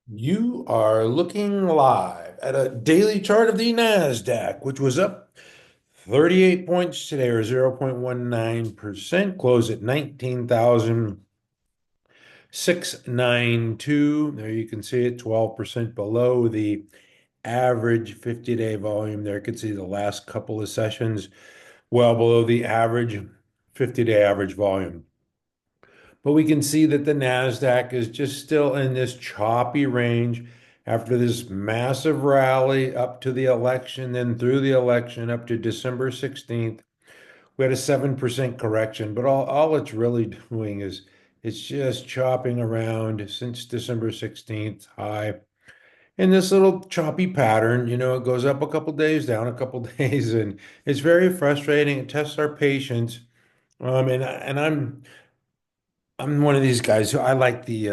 You are looking live at a daily chart of the Nasdaq, which was up 38 points today, or 0.19%, closed at 19,692. There you can see it, 12% below the average 50-day volume. There you can see the last couple of sessions well below the average 50-day average volume. But we can see that the Nasdaq is just still in this choppy range after this massive rally up to the election, then through the election up to December 16th. We had a 7% correction, but all it's really doing is it's just chopping around since December 16th high in this little choppy pattern. It goes up a couple days, down a couple days, and it's very frustrating. It tests our patience. And I'm one of these guys who I like the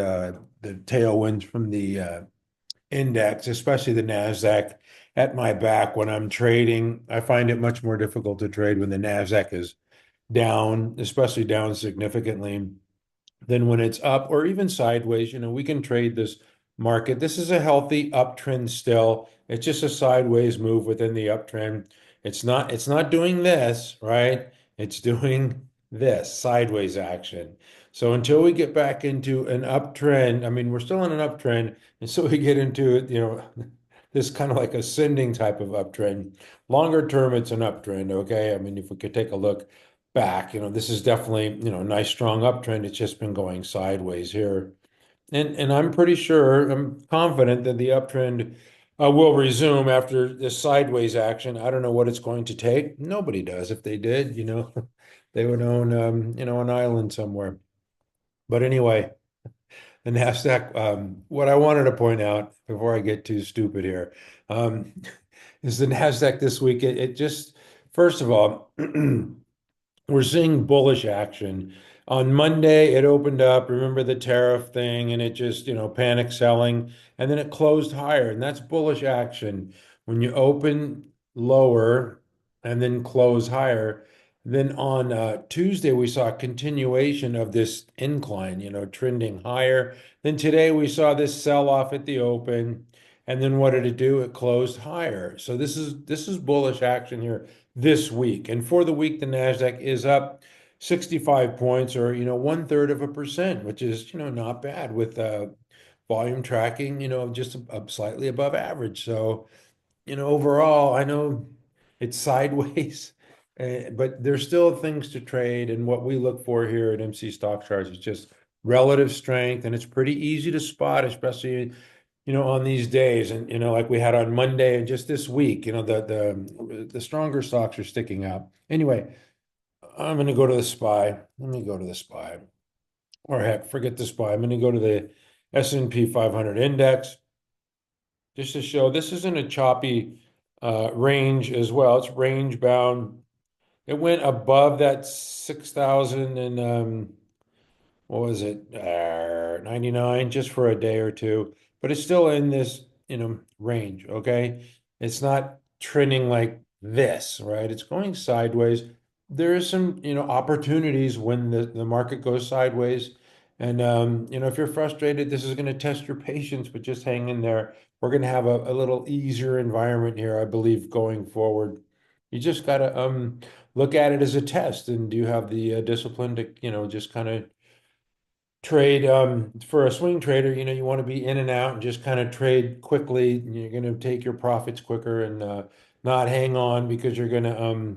tailwinds from the index, especially the Nasdaq, at my back when I'm trading. I find it much more difficult to trade when the Nasdaq is down, especially down significantly, than when it's up or even sideways. We can trade this market. This is a healthy uptrend still. It's just a sideways move within the uptrend. It's not doing this, right? It's doing this sideways action. So until we get back into an uptrend, I mean, we're still in an uptrend, and so we get into, this kind of like ascending type of uptrend. Longer term, it's an uptrend, okay? I mean, if we could take a look back. This is definitely, a nice strong uptrend. It's just been going sideways here. And I'm pretty sure, I'm confident that the uptrend will resume after this sideways action. I don't know what it's going to take. Nobody does. If they did, they would own, an island somewhere. But anyway, the Nasdaq, what I wanted to point out before I get too stupid here, um, is the Nasdaq this week. It just, first of all, we're seeing bullish action. On Monday, it opened up, remember the tariff thing, and it just, panic selling, and then it closed higher, and that's bullish action. When you open lower and then close higher, then on Tuesday, we saw a continuation of this incline, trending higher. Then today, we saw this sell off at the open. And then what did it do? It closed higher. So this is bullish action here this week. And for the week, the Nasdaq is up 65 points, or 1/3%, which is not bad with volume tracking, just slightly above average. So overall, I know it's sideways, but there's still things to trade. And what we look for here at MC Stock Charts is just relative strength, and it's pretty easy to spot, especially on these days. And like we had on Monday and just this week, the stronger stocks are sticking out. Anyway, I'm going to go to the SPY. Let me go to the SPY. Or heck, forget the SPY. I'm going to go to the S&P 500 index just to show this isn't a choppy range as well. It's range bound. It went above that 6,000 and what was it, 99, just for a day or two, but it's still in this, range, okay? It's not trending like this, right? It's going sideways. There is some, opportunities when the market goes sideways. And, if you're frustrated, this is going to test your patience, but just hang in there. We're going to have a little easier environment here, I believe, going forward. You just got to look at it as a test. And do you have the discipline to, just kind of trade for a swing trader? You want to be in and out and just kind of trade quickly. You're going to take your profits quicker and not hang on, because you're going to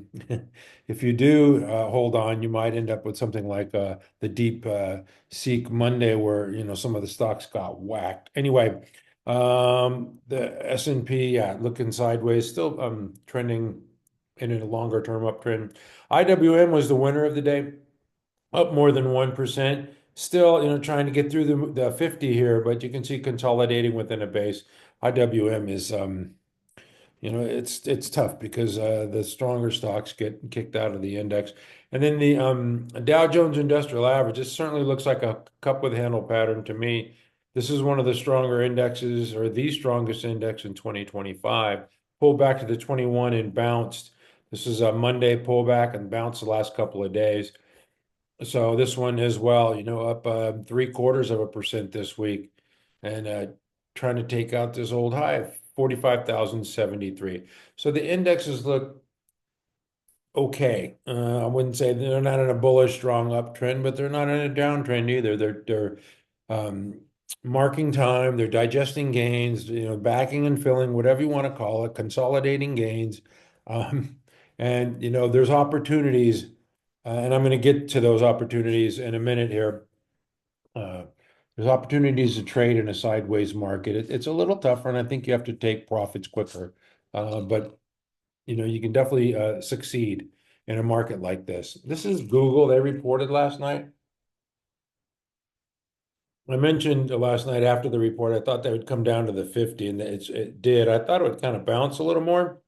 if you do hold on, you might end up with something like the deep seek Monday, where some of the stocks got whacked. Anyway, the S&P, yeah, looking sideways, still trending in a longer term uptrend. IWM was the winner of the day, up more than 1%. Still, trying to get through the 50 here, but you can see consolidating within a base. IWM is, it's tough because the stronger stocks get kicked out of the index. And then the Dow Jones Industrial Average, this certainly looks like a cup with handle pattern to me. This is one of the stronger indexes, or the strongest index in 2025. Pulled back to the 21 and bounced. This is a Monday pullback and bounced the last couple of days. So this one as well, up 3/4% this week. And trying to take out this old high of 45,073. So the indexes look okay. I wouldn't say they're not in a bullish, strong uptrend, but they're not in a downtrend either. They're um, marking time, they're digesting gains, backing and filling, whatever you want to call it, consolidating gains. Um, and there's opportunities, and I'm going to get to those opportunities in a minute here. Uh, there's opportunities to trade in a sideways market. It's a little tougher, and I think you have to take profits quicker. But you can definitely succeed in a market like this. This is Google. They reported last night. I mentioned last night after the report, I thought they would come down to the 50, and it did. I thought it would kind of bounce a little more.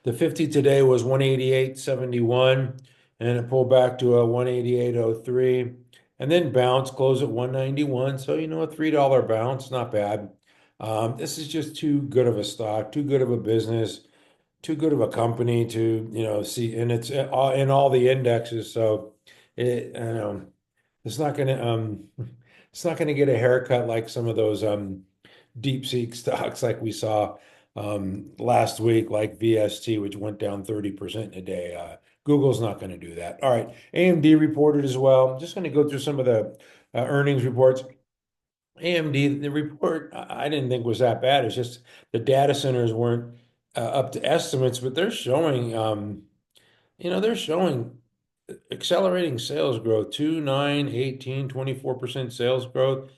The 50 today was 188.71, and it pulled back to a 188.03, and then bounce, close at 191. So, a $3 bounce, not bad. This is just too good of a stock, too good of a business, too good of a company to, see, and it's in all the indexes. So, I know it's not gonna it's not gonna get a haircut like some of those deep seek stocks like we saw last week, like VST, which went down 30% in a day. Google's not going to do that. All right, AMD reported as well. I'm just going to go through some of the earnings reports. AMD, the report I didn't think was that bad. It's just the data centers weren't up to estimates, but they're showing accelerating sales growth, 2, 9, 18, 24% sales growth.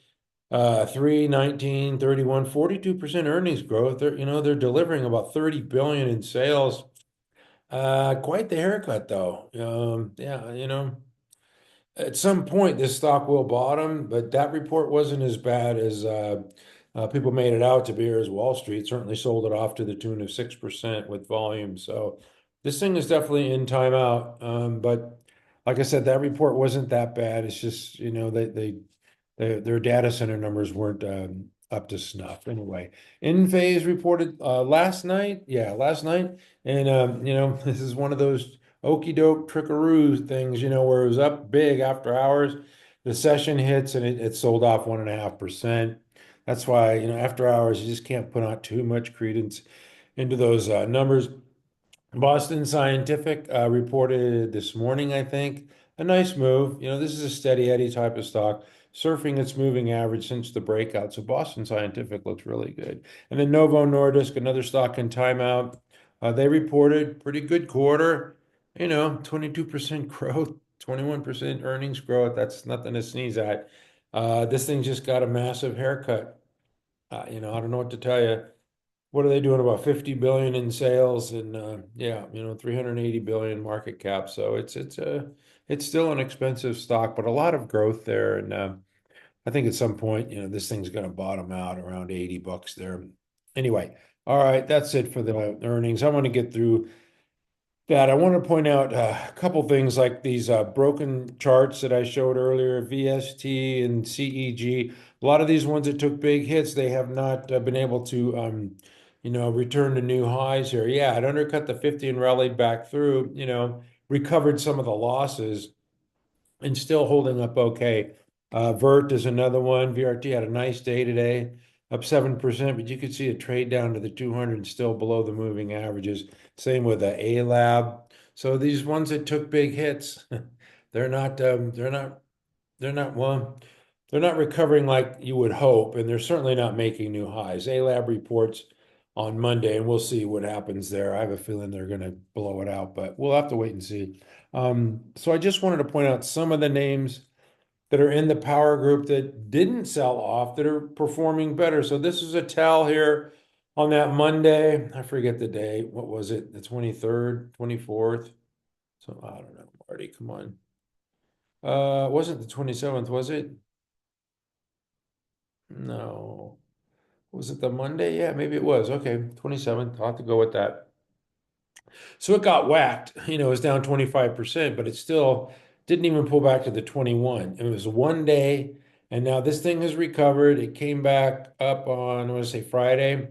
3, 19, 31, 42% earnings growth. They're delivering about 30 billion in sales. Quite the haircut though. Yeah, at some point this stock will bottom, but that report wasn't as bad as people made it out to be, or as Wall Street certainly sold it off to the tune of 6% with volume. So this thing is definitely in timeout. But like I said, that report wasn't that bad. It's just, their data center numbers weren't up to snuff. Anyway, InPhase reported last night. Yeah, last night. And, this is one of those okey doke trickaroo things, where it was up big after hours. The session hits and it sold off 1.5%. That's why, after hours, you just can't put out too much credence into those numbers. Boston Scientific reported this morning, I think, a nice move. This is a steady Eddie type of stock, surfing its moving average since the breakout. So Boston Scientific looks really good. And then Novo Nordisk, another stock in timeout. They reported pretty good quarter, 22% growth, 21% earnings growth. That's nothing to sneeze at. This thing just got a massive haircut. I don't know what to tell you. What are they doing? About 50 billion in sales and yeah, 380 billion market cap. So it's still an expensive stock, but a lot of growth there. And I think at some point, this thing's going to bottom out around 80 bucks there. Anyway, all right, that's it for the earnings. I want to get through that. I want to point out a couple things like these broken charts that I showed earlier, VST and CEG. A lot of these ones that took big hits, they have not been able to, return to new highs here. Yeah, it undercut the 50 and rallied back through, recovered some of the losses and still holding up okay. Vert is another one. VRT had a nice day today, up 7%, but you could see a trade down to the 200 still below the moving averages. Same with the A-Lab. So these ones that took big hits, they're not they're not well, they're not recovering like you would hope, and they're certainly not making new highs. A-Lab reports on Monday, and we'll see what happens there. I have a feeling they're going to blow it out, but we'll have to wait and see. So I just wanted to point out some of the names that are in the power group that didn't sell off that are performing better. So this is a tell here on that Monday. I forget the day. What was it? The 23rd, 24th? So I don't know, Marty, come on. Wasn't the 27th, was it? No. Was it the Monday? Yeah, maybe it was. Okay, 27th. I'll have to go with that. So it got whacked. It was down 25%, but it still didn't even pull back to the 21. It was one day, and now this thing has recovered. It came back up on, I want to say Friday,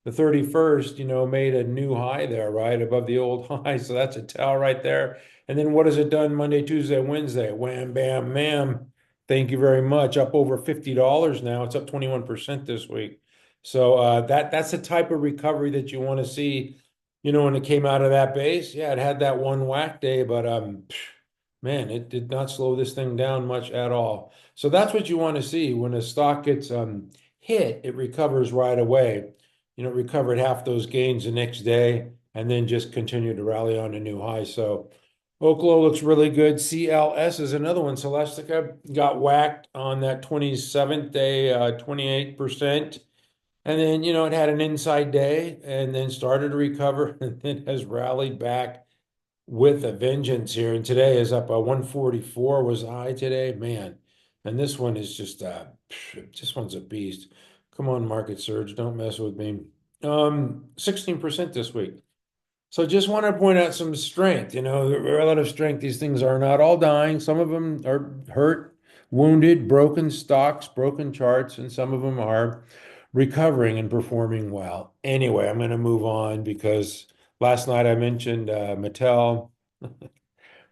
the 31st, made a new high there, right above the old high. So that's a tell right there. And then what has it done Monday, Tuesday, Wednesday? Wham, bam, ma'am. Thank you very much. Up over $50 now. It's up 21% this week. So that's the type of recovery that you want to see, when it came out of that base. Yeah, it had that one whack day, but man, it did not slow this thing down much at all. So that's what you want to see. When a stock gets hit, it recovers right away. It recovered half those gains the next day and then just continued to rally on a new high. So OKLO looks really good. CLS is another one. Celestica got whacked on that 27th day, 28%. And then, it had an inside day and then started to recover and then has rallied back with a vengeance here. And today is up 144 was high today, man. And this one is just, this one's a beast. Come on, market surge. Don't mess with me. 16% this week. So just want to point out some strength, the relative strength. These things are not all dying. Some of them are hurt, wounded, broken stocks, broken charts, and some of them are recovering and performing well. Anyway, I'm going to move on because last night I mentioned Mattel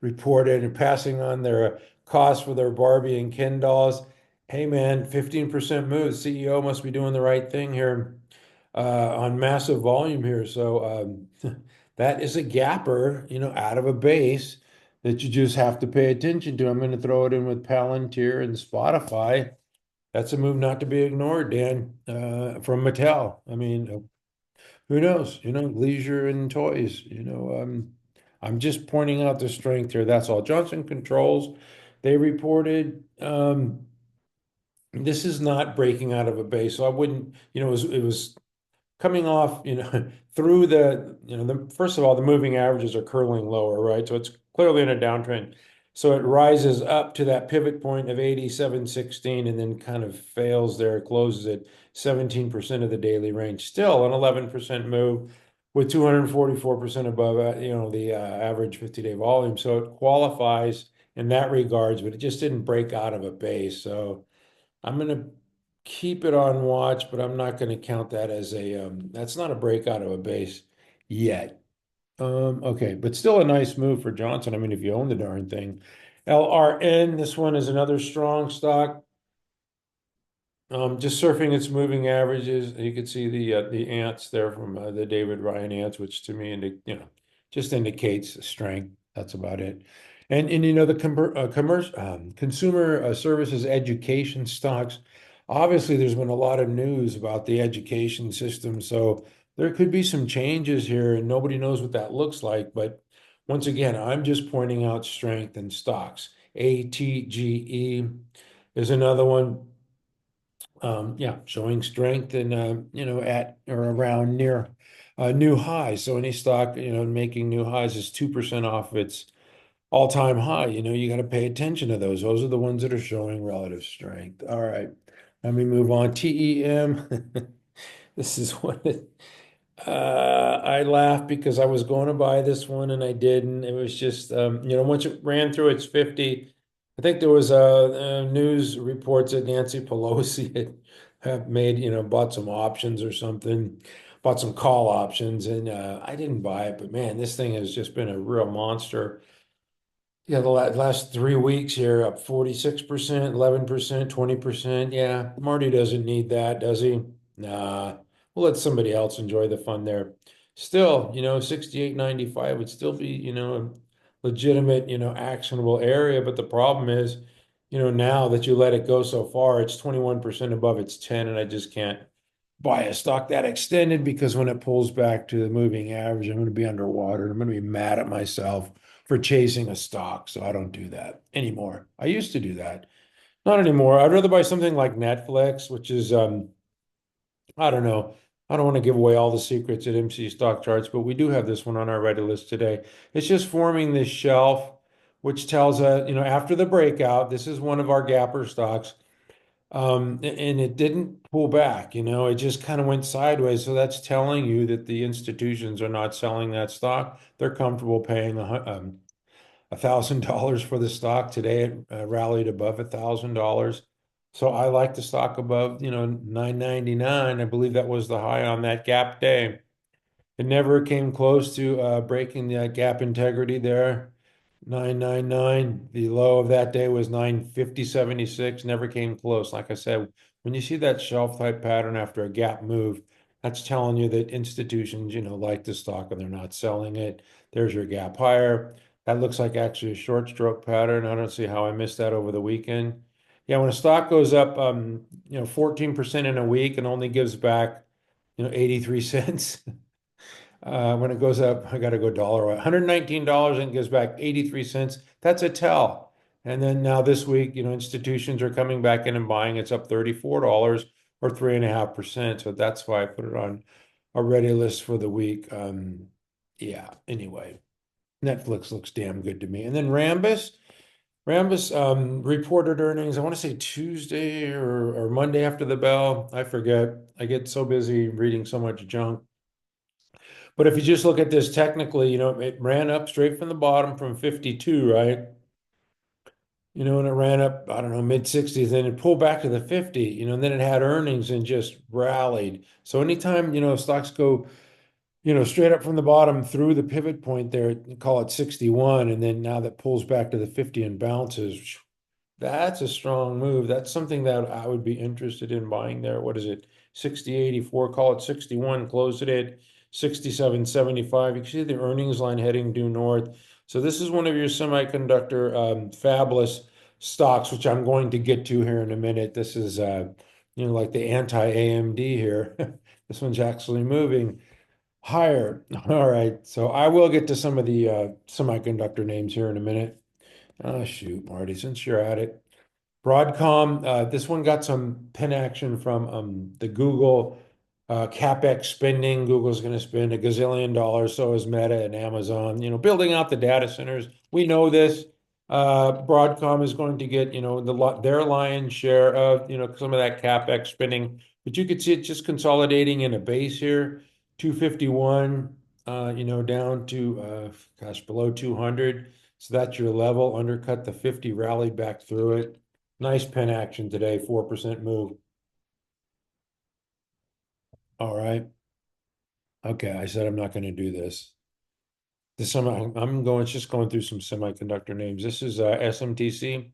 reported and passing on their costs for their Barbie and Ken dolls. Hey man, 15% move. CEO must be doing the right thing here on massive volume here. So that is a gapper, out of a base that you just have to pay attention to. I'm going to throw it in with Palantir and Spotify. That's a move not to be ignored, Dan, from Mattel. I mean, who knows? Leisure and toys. I'm just pointing out the strength here. That's all. Johnson Controls, they reported this is not breaking out of a base. So I wouldn't, it was coming off, through first of all, the moving averages are curling lower, right? So it's clearly in a downtrend. So it rises up to that pivot point of 87.16 and then kind of fails there. It closes at 17% of the daily range. Still an 11% move with 244% above, the average 50-day volume. So it qualifies in that regards, but it just didn't break out of a base. So I'm going to keep it on watch, but I'm not going to count that as that's not a breakout of a base yet. Okay, but still a nice move for Johnson. I mean, if you own the darn thing. LRN, this one is another strong stock. Just surfing its moving averages. You can see the ants there from the David Ryan ants, which to me, just indicates strength. That's about it. And the consumer services education stocks. Obviously, there's been a lot of news about the education system, so there could be some changes here, and nobody knows what that looks like. But once again, I'm just pointing out strength in stocks. ATGE is another one. Yeah, showing strength and at or around near new highs. So any stock making new highs is 2% off its all-time high. You got to pay attention to those. Those are the ones that are showing relative strength. All right, let me move on. TEM. This is what I laughed because I was going to buy this one and I didn't. It was just once it ran through its 50. I think there was news reports that Nancy Pelosi had made, bought some options or something, bought some call options, and I didn't buy it. But man, this thing has just been a real monster. Yeah, the last 3 weeks here up 46%, 11%, 20%. Yeah, Marty doesn't need that, does he? Nah, we'll let somebody else enjoy the fun there. Still, 68.95 would still be, a legitimate, actionable area. But the problem is, now that you let it go so far, it's 21% above its 10, and I just can't buy a stock that extended because when it pulls back to the moving average, I'm going to be underwater. I'm going to be mad at myself for chasing a stock. So I don't do that anymore. I used to do that. Not anymore. I'd rather buy something like Netflix, which is, I don't know. I don't want to give away all the secrets at MC stock charts, but we do have this one on our ready list today. It's just forming this shelf, which tells us, after the breakout, this is one of our gapper stocks. And it didn't pull back, it just kind of went sideways. So that's telling you that the institutions are not selling that stock. They're comfortable paying $1,000 for the stock. Today it rallied above $1,000. So I like the stock above, 999. I believe that was the high on that gap day. It never came close to breaking the gap integrity there. 999. The low of that day was 950.76. Never came close. Like I said, when you see that shelf type pattern after a gap move, that's telling you that institutions, like the stock and they're not selling it. There's your gap higher. That looks like actually a short stroke pattern. I don't see how I missed that over the weekend. Yeah, when a stock goes up, 14% in a week and only gives back, 83 cents. When it goes up, I got to go dollar. $119 and gives back 83 cents. That's a tell. And then now this week, institutions are coming back in and buying. It's up $34 or 3.5%. So that's why I put it on a ready list for the week. Yeah, anyway, Netflix looks damn good to me. And then Rambus reported earnings, I want to say Tuesday or Monday after the bell. I forget. I get so busy reading so much junk. But if you just look at this technically, it ran up straight from the bottom from 52, right? And it ran up, I don't know, mid 60s, then it pulled back to the 50, and then it had earnings and just rallied. So anytime, stocks go, straight up from the bottom through the pivot point there, call it 61, and then now that pulls back to the 50 and bounces, that's a strong move. That's something that I would be interested in buying there. What is it? 60.84, call it 61, close it at 67.75. You can see the earnings line heading due north. So this is one of your semiconductor fabless stocks, which I'm going to get to here in a minute. This is like the anti-AMD here. This one's actually moving higher. All right. So I will get to some of the semiconductor names here in a minute. Oh, shoot, Marty, since you're at it. Broadcom, this one got some pin action from the Google CapEx spending. Google's going to spend a gazillion dollars, so is Meta and Amazon, building out the data centers. We know this. Broadcom is going to get, their lion's share of, some of that CapEx spending. But you could see it just consolidating in a base here, 251, down to, below 200. So that's your level. Undercut the 50, rallied back through it. Nice pin action today, 4% move. All right. Okay, I said I'm not going to do this. Just going through some semiconductor names. This is SMTC.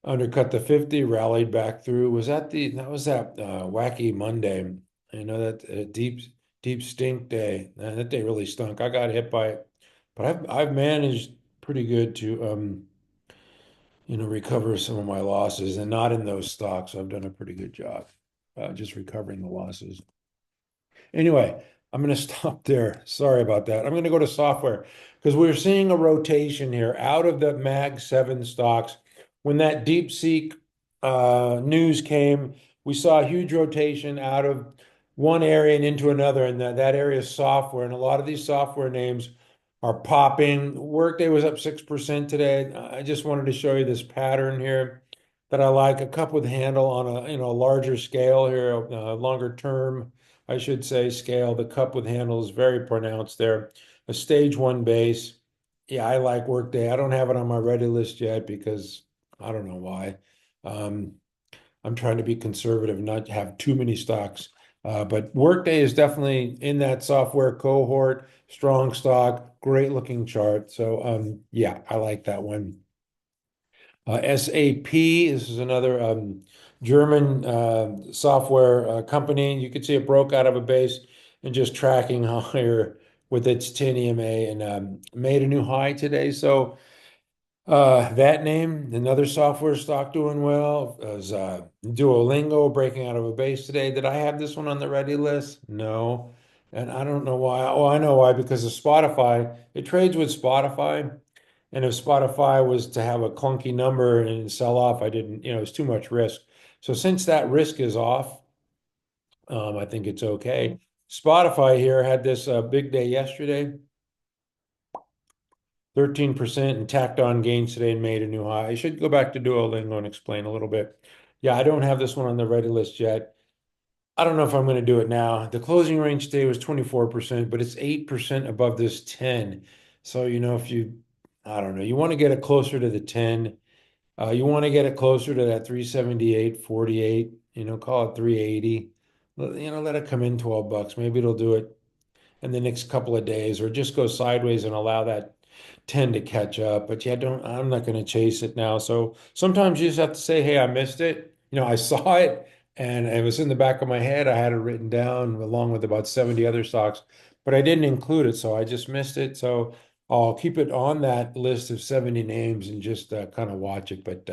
Undercut the 50, rallied back through. That was that wacky Monday. That deep stink day. That day really stunk. I got hit by it, but I've managed pretty good to recover some of my losses and not in those stocks. So I've done a pretty good job just recovering the losses. Anyway, I'm going to stop there. Sorry about that. I'm going to go to software because we're seeing a rotation here out of the Mag 7 stocks. When that DeepSeek news came, we saw a huge rotation out of one area and into another, and that area is software. And a lot of these software names are popping. Workday was up 6% today. I just wanted to show you this pattern here that I like. A cup with handle on a larger scale here, longer term, I should say, scale. The cup with handle is very pronounced there. A stage one base. Yeah, I like Workday. I don't have it on my ready list yet because I don't know why. Um, I'm trying to be conservative, not have too many stocks. But Workday is definitely in that software cohort, strong stock, great looking chart. So yeah, I like that one. SAP, this is another German software company. You can see it broke out of a base and just tracking higher with its 10 EMA and made a new high today. So that name, another software stock doing well, is Duolingo breaking out of a base today. Did I have this one on the ready list? No. And I don't know why. Oh, I know why, because of Spotify. It trades with Spotify. And if Spotify was to have a clunky number and sell off, I didn't, it's too much risk. So since that risk is off, I think it's okay. Spotify here had this big day yesterday. 13% and tacked on gains today and made a new high. I should go back to Duolingo and explain a little bit. Yeah, I don't have this one on the ready list yet. I don't know if I'm going to do it now. The closing range today was 24%, but it's 8% above this 10. So, if I don't know, you want to get it closer to the 10. You want to get it closer to that 378.48, call it 380. Let it come in $12. Maybe it'll do it in the next couple of days or just go sideways and allow that tend to catch up. But yeah, I'm not going to chase it now. So sometimes you just have to say, hey, I missed it. I saw it and it was in the back of my head. I had it written down along with about 70 other stocks, but I didn't include it. So I just missed it. So I'll keep it on that list of 70 names and just kind of watch it, but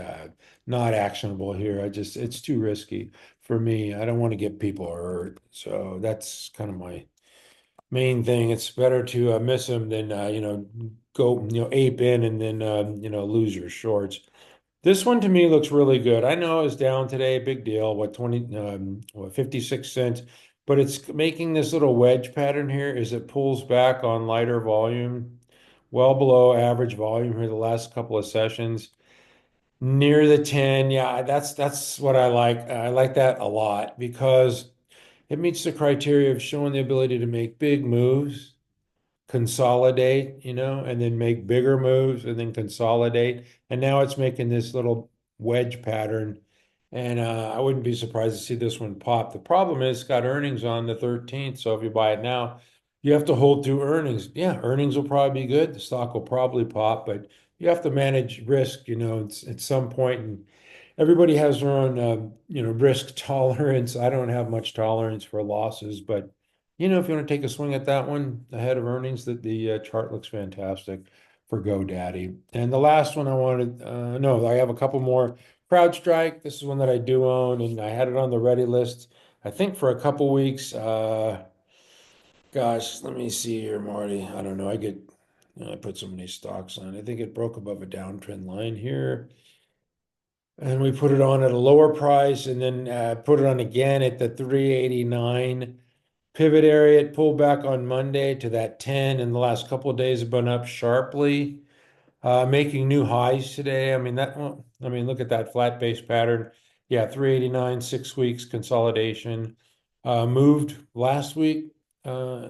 not actionable here. It's too risky for me. I don't want to get people hurt. So that's kind of my main thing. It's better to miss them than go ape in and then lose your shorts. This one to me looks really good. I know it's down today, big deal. What 56 cents, but it's making this little wedge pattern here as it pulls back on lighter volume, well below average volume here the last couple of sessions. Near the 10, yeah, that's what I like. I like that a lot because it meets the criteria of showing the ability to make big moves, consolidate, and then make bigger moves and then consolidate. And now it's making this little wedge pattern. And I wouldn't be surprised to see this one pop. The problem is it's got earnings on the 13th. So if you buy it now, you have to hold through earnings. Yeah, earnings will probably be good. The stock will probably pop, but you have to manage risk, at some point. And everybody has their own, risk tolerance. I don't have much tolerance for losses, but if you want to take a swing at that one ahead of earnings, that the chart looks fantastic for GoDaddy. And the last one I wanted, no, I have a couple more. CrowdStrike. This is one that I do own, and I had it on the ready list, I think, for a couple weeks. Gosh, let me see here, Marty. I don't know. I put so many stocks on. I think it broke above a downtrend line here. And we put it on at a lower price and then put it on again at the 389 pivot area. It pulled back on Monday to that 10, and the last couple of days have been up sharply, making new highs today. Look at that flat base pattern. Yeah, 389, 6 weeks consolidation. Moved last week. Uh,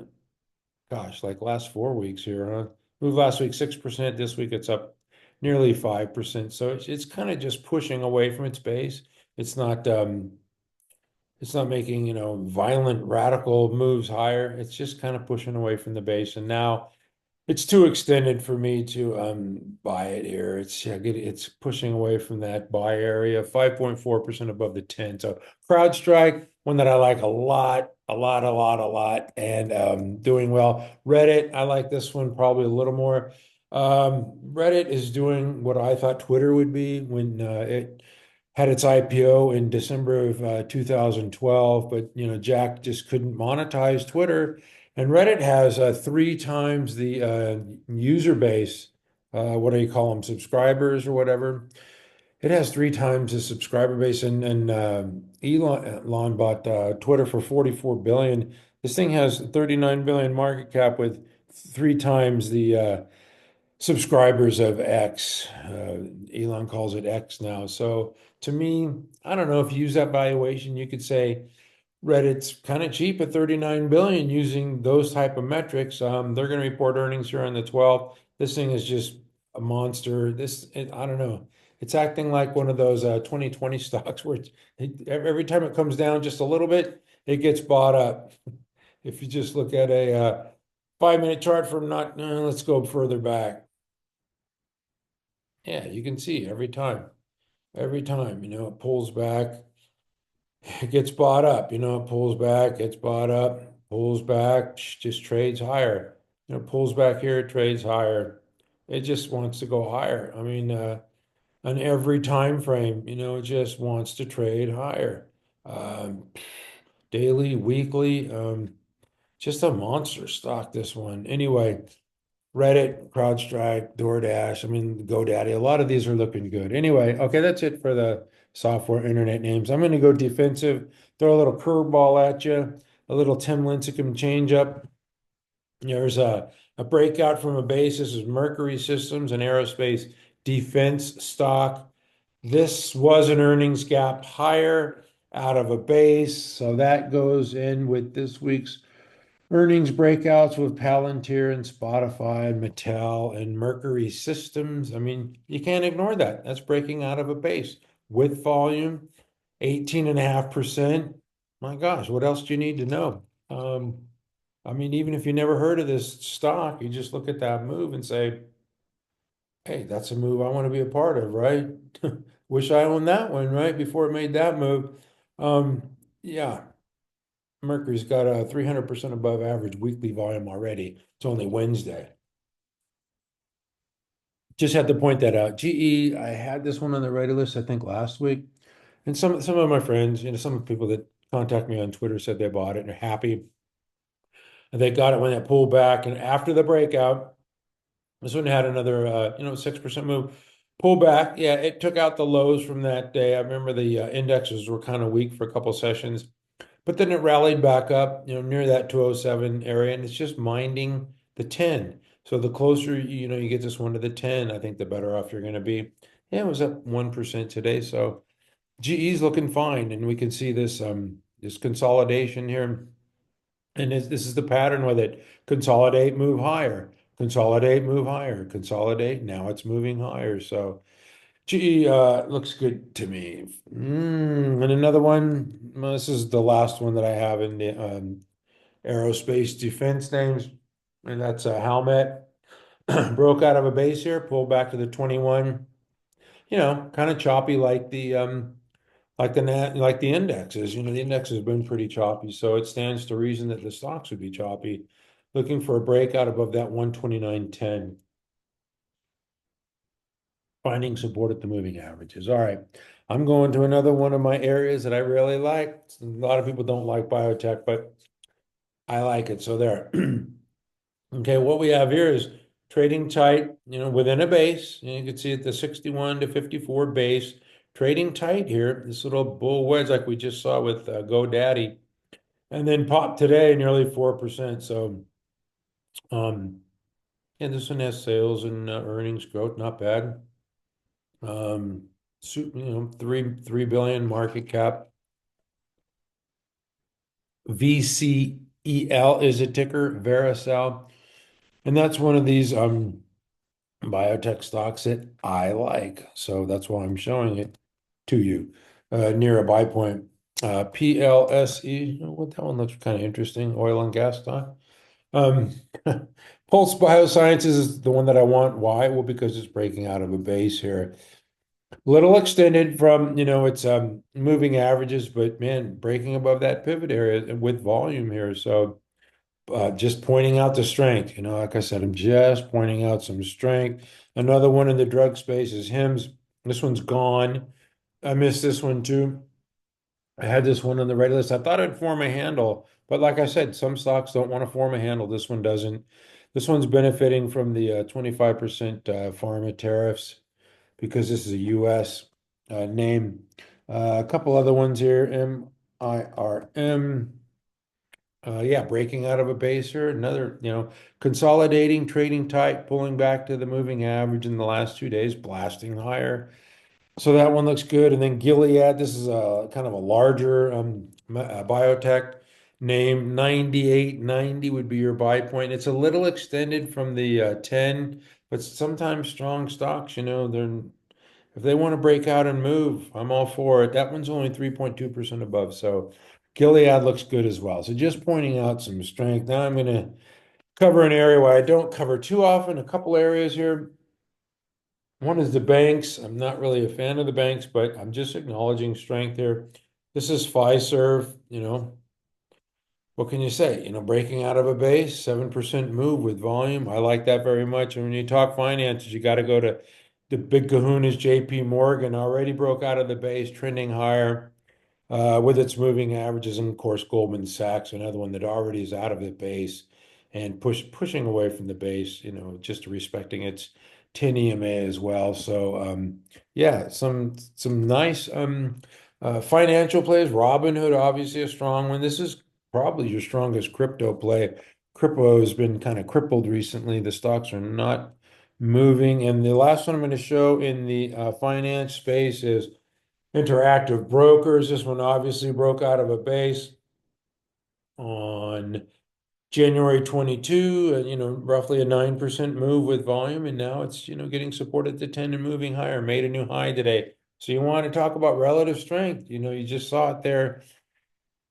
Gosh, like last 4 weeks here, huh? Moved last week 6%. This week it's up nearly 5%. So it's kind of just pushing away from its base. It's not making, violent radical moves higher. It's just kind of pushing away from the base. And now it's too extended for me to buy it here. It's pushing away from that buy area, 5.4% above the 10. So CrowdStrike, one that I like a lot, a lot, a lot, a lot, and doing well. Reddit, I like this one probably a little more. Reddit is doing what I thought Twitter would be when it had its IPO in December of 2012, but Jack just couldn't monetize Twitter. And Reddit has three times the user base. What do you call them? Subscribers or whatever. It has three times the subscriber base, and Elon bought Twitter for 44 billion. This thing has 39 billion market cap with three times the subscribers of X. Elon calls it X now. So to me, I don't know if you use that valuation, you could say Reddit's kind of cheap at 39 billion using those type of metrics. They're going to report earnings here on the 12th. This thing is just a monster. I don't know. It's acting like one of those 2020 stocks where every time it comes down just a little bit, it gets bought up. If you just look at a 5-minute chart from not, let's go further back. Yeah, you can see every time, it pulls back, it gets bought up, it pulls back, gets bought up, pulls back, just trades higher. Pulls back here, trades higher. It just wants to go higher. On every time frame, it just wants to trade higher. Um, Daily, weekly, just a monster stock, this one. Anyway, Reddit, CrowdStrike, DoorDash, GoDaddy, a lot of these are looking good. Anyway, okay, that's it for the software internet names. I'm going to go defensive, throw a little curveball at you, a little Tim Lincecum change up. There's a breakout from a base. This is Mercury Systems, an aerospace defense stock. This was an earnings gap higher out of a base. So that goes in with this week's earnings breakouts with Palantir and Spotify and Mattel and Mercury Systems. You can't ignore that. That's breaking out of a base with volume, 18.5%. My gosh, what else do you need to know? Even if you never heard of this stock, you just look at that move and say, Hey, that's a move I want to be a part of, right? Wish I owned that one, right? Before it made that move. Yeah, Mercury's got a 300% above average weekly volume already. It's only Wednesday. Just had to point that out. GE, I had this one on the ready list, I think last week. And some of my friends, some people that contact me on Twitter said they bought it and are happy. And they got it when it pulled back. And after the breakout, this one had another 6% move. Pull back. Yeah, it took out the lows from that day. I remember the indexes were kind of weak for a couple sessions. But then it rallied back up, near that 207 area, and it's just minding the 10. So the closer, you get this one to the 10, I think the better off you're going to be. Yeah, it was up 1% today. So GE's looking fine, and we can see this consolidation here. And this is the pattern with it. Consolidate, move higher. Consolidate, move higher. Consolidate. Now it's moving higher. So GE looks good to me. And another one, well, this is the last one that I have in the aerospace defense names, and that's a helmet. Broke out of a base here, pulled back to the 21. Kind of choppy like the indexes. The index has been pretty choppy, so it stands to reason that the stocks would be choppy. Looking for a breakout above that 129.10. Finding support at the moving averages. All right. I'm going to another one of my areas that I really like. A lot of people don't like biotech, but I like it. So there. Okay, what we have here is trading tight, within a base. You can see at the 61 to 54 base, trading tight here. This little bull wedge like we just saw with GoDaddy, and then popped today nearly 4%. So, yeah, this one has sales and earnings growth, not bad. Um, 3 billion market cap. VCEL is a ticker, VeriCell. And that's one of these biotech stocks that I like. So that's why I'm showing it to you near a buy point. PLSE, what that one looks kind of interesting, oil and gas stock. Um, Pulse Biosciences is the one that I want. Why? Well, because it's breaking out of a base here. Little extended from, its moving averages, but man, breaking above that pivot area with volume here. So just pointing out the strength, like I said, I'm just pointing out some strength. Another one in the drug space is HIMSS. This one's gone. I missed this one too. I had this one on the red list. I thought it'd form a handle, but like I said, some stocks don't want to form a handle. This one doesn't. This one's benefiting from the 25% pharma tariffs because this is a US name. A couple other ones here, MIRM. Yeah, breaking out of a base here. Another, consolidating, trading tight, pulling back to the moving average in the last 2 days, blasting higher. So that one looks good. And then Gilead, this is a kind of a larger biotech name. 98.90 would be your buy point. It's a little extended from the 10, but sometimes strong stocks, if they want to break out and move, I'm all for it. That one's only 3.2% above. So Gilead looks good as well. So just pointing out some strength. Now I'm going to cover an area where I don't cover too often, a couple areas here. One is the banks. I'm not really a fan of the banks, but I'm just acknowledging strength here. This is Fiserv, what can you say? Breaking out of a base, 7% move with volume. I like that very much. And when you talk finances, you got to go to the big kahunas, JP Morgan already broke out of the base, trending higher with its moving averages. And of course, Goldman Sachs, another one that already is out of the base and pushing away from the base, just respecting its 10 EMA as well. So yeah, some nice financial plays. Robinhood, obviously a strong one. This is probably your strongest crypto play. Crypto has been kind of crippled recently. The stocks are not moving. And the last one I'm going to show in the finance space is Interactive Brokers. This one obviously broke out of a base on January 22, roughly a 9% move with volume. And now it's, getting support at the 10 and moving higher, made a new high today. So you want to talk about relative strength. You just saw it there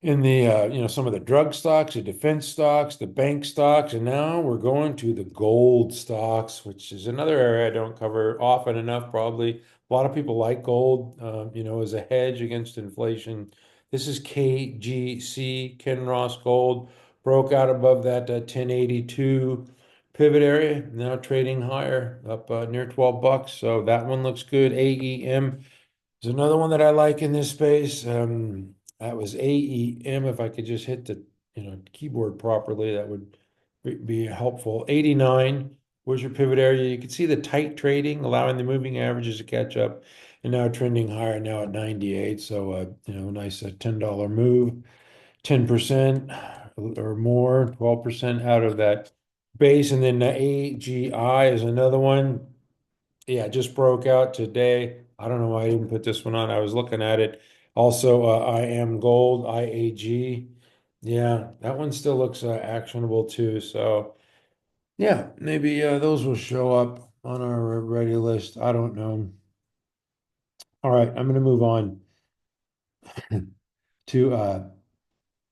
in the some of the drug stocks, the defense stocks, the bank stocks, and now we're going to the gold stocks, which is another area I don't cover often enough. Probably a lot of people like gold, as a hedge against inflation. This is KGC, Kinross Gold, broke out above that 1082 pivot area, now trading higher, up near 12 bucks. So that one looks good. AEM. There's another one that I like in this space. That was AEM. If I could just hit the keyboard properly, that would be helpful. 89 was your pivot area. You can see the tight trading, allowing the moving averages to catch up, and now trending higher now at 98. So nice $10 move, 10% or more, 12% out of that base. And then the AGI is another one. Yeah, just broke out today. I don't know why I didn't put this one on. I was looking at it. Also, I am gold, IAG. Yeah, that one still looks actionable too. So, yeah, maybe those will show up on our ready list. I don't know. All right, I'm going to move on to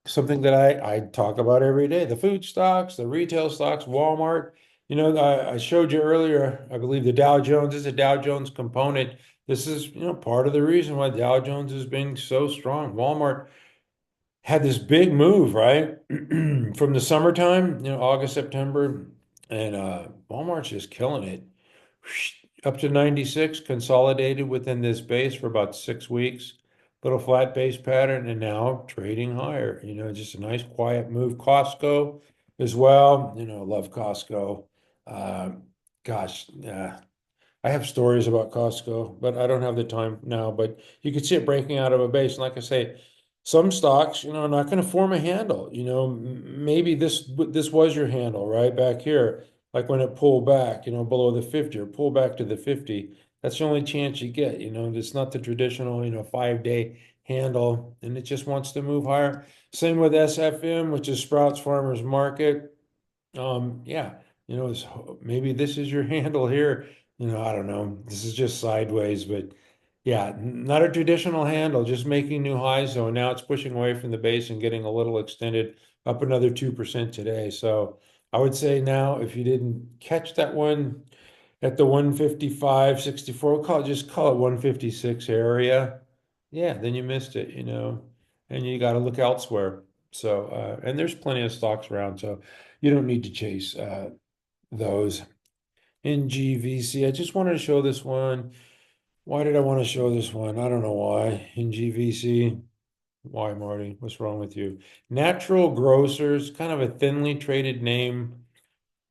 something that I talk about every day, the food stocks, the retail stocks, Walmart. I showed you earlier, I believe the Dow Jones is a Dow Jones component. This is, part of the reason why Dow Jones has been so strong. Walmart had this big move, right? From the summertime, August, September, and Walmart's just killing it. Up to 96, consolidated within this base for about 6 weeks. Little flat base pattern, and now trading higher. Just a nice quiet move. Costco as well. Love Costco. Uh, gosh, I have stories about Costco, but I don't have the time now. But you can see it breaking out of a base. And like I say, some stocks, are not going to form a handle. Maybe this was your handle right back here, like when it pulled back, below the 50 or pull back to the 50. That's the only chance you get. It's not the traditional, 5-day handle, and it just wants to move higher. Same with SFM, which is Sprouts Farmers Market. Yeah, maybe this is your handle here. I don't know. This is just sideways, but yeah, not a traditional handle, just making new highs. So now it's pushing away from the base and getting a little extended up another 2% today. So I would say now, if you didn't catch that one at the 155.64, just call it 156 area. Yeah, then you missed it, and you got to look elsewhere. So, and there's plenty of stocks around, so you don't need to chase those. NGVC, I just wanted to show this one. Why did I want to show this one? I don't know why. NGVC, why, Marty? What's wrong with you? Natural Grocers, kind of a thinly traded name.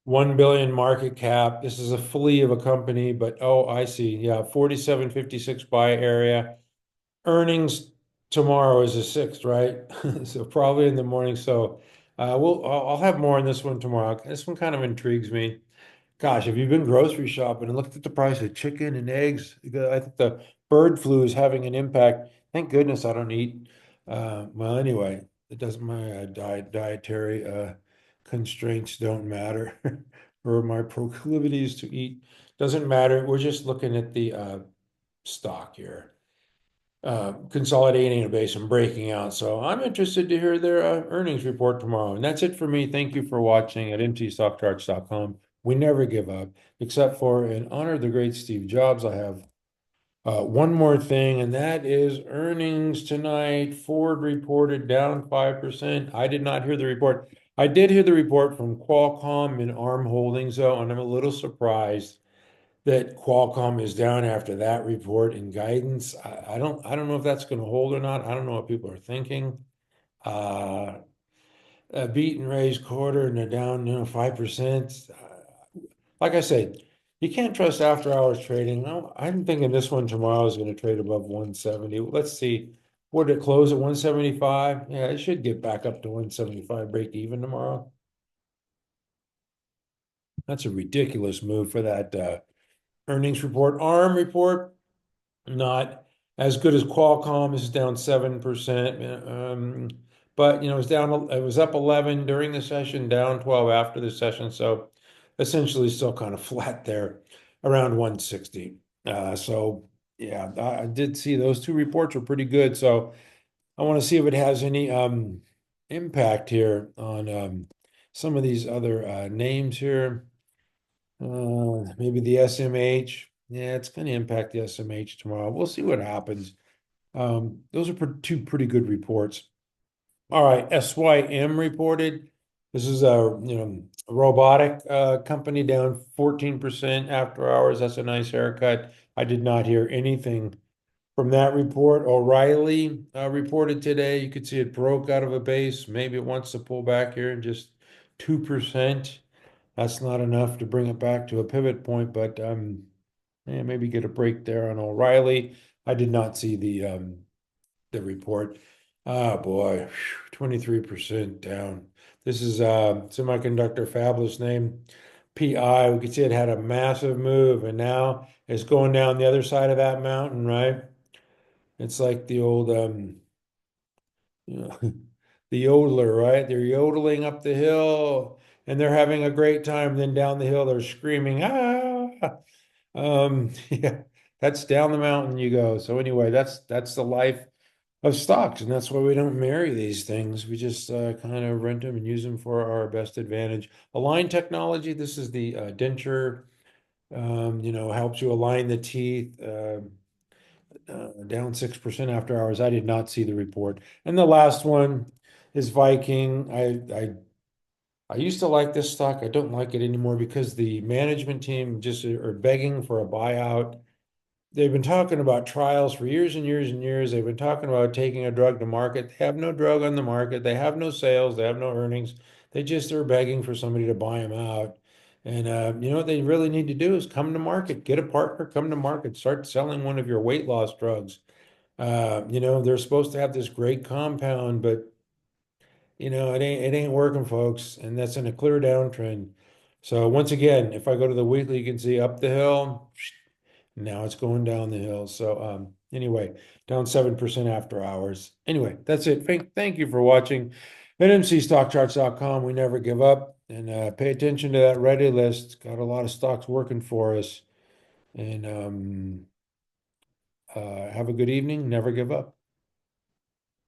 1 billion market cap. This is a flea of a company, but oh, I see. Yeah, 47.56 buy area. Earnings tomorrow is the 6th, right? So probably in the morning. So I'll have more on this one tomorrow. This one kind of intrigues me. Gosh, have you been grocery shopping and looked at the price of chicken and eggs? I think the bird flu is having an impact. Thank goodness I don't eat. Well, anyway, it doesn't. My dietary constraints don't matter, or my proclivities to eat doesn't matter. We're just looking at the stock here, consolidating a base and breaking out. So I'm interested to hear their earnings report tomorrow. And that's it for me. Thank you for watching at mtstockcharts.com. We never give up, except for in honor of the great Steve Jobs. I have one more thing, and that is earnings tonight. Ford reported down 5%. I did not hear the report. I did hear the report from Qualcomm and ARM Holdings, though, and I'm a little surprised that Qualcomm is down after that report and guidance. I don't know if that's going to hold or not. I don't know what people are thinking. Uh, a beat and raise quarter and they're down, 5%. Like I said, you can't trust after hours trading. No, I'm thinking this one tomorrow is going to trade above 170. Let's see. Would it close at 175? Yeah, it should get back up to 175, break even tomorrow. That's a ridiculous move for that earnings report. ARM report, not as good as Qualcomm. Is down 7%. But it was down, it was up 11 during the session, down 12 after the session. So essentially still kind of flat there around 160. So yeah, I did see those two reports were pretty good. So I want to see if it has any impact here on some of these other names here. Maybe the SMH. Yeah, it's going to impact the SMH tomorrow. We'll see what happens. Those are two pretty good reports. All right, SYM reported. This is a robotic company down 14% after hours. That's a nice haircut. I did not hear anything from that report. O'Reilly reported today. You could see it broke out of a base. Maybe it wants to pull back here and just 2%. That's not enough to bring it back to a pivot point, but yeah, maybe get a break there on O'Reilly. I did not see the report. Oh boy, 23% down. This is semiconductor fabless name PI. We could see it had a massive move, and now it's going down the other side of that mountain, right? It's like the old you know, the yodeler, right? They're yodeling up the hill and they're having a great time. Then down the hill, they're screaming, ah. Yeah, that's down the mountain you go. So anyway, that's the life of stocks, and that's why we don't marry these things. We just kind of rent them and use them for our best advantage. Align technology. This is the denture. Helps you align the teeth. Down 6% after hours. I did not see the report. And the last one is Viking. I used to like this stock. I don't like it anymore because the management team just are begging for a buyout. They've been talking about trials for years and years and years. They've been talking about taking a drug to market. They have no drug on the market. They have no sales. They have no earnings. They just are begging for somebody to buy them out. And what they really need to do is come to market, get a partner, come to market, start selling one of your weight loss drugs. They're supposed to have this great compound, but it ain't working, folks, and that's in a clear downtrend. So once again, if I go to the weekly, you can see up the hill. Now it's going down the hill. So anyway, down 7% after hours. Anyway, that's it. Thank you for watching. At mcstockcharts.com, we never give up. And pay attention to that ready list. Got a lot of stocks working for us. And have a good evening. Never give up.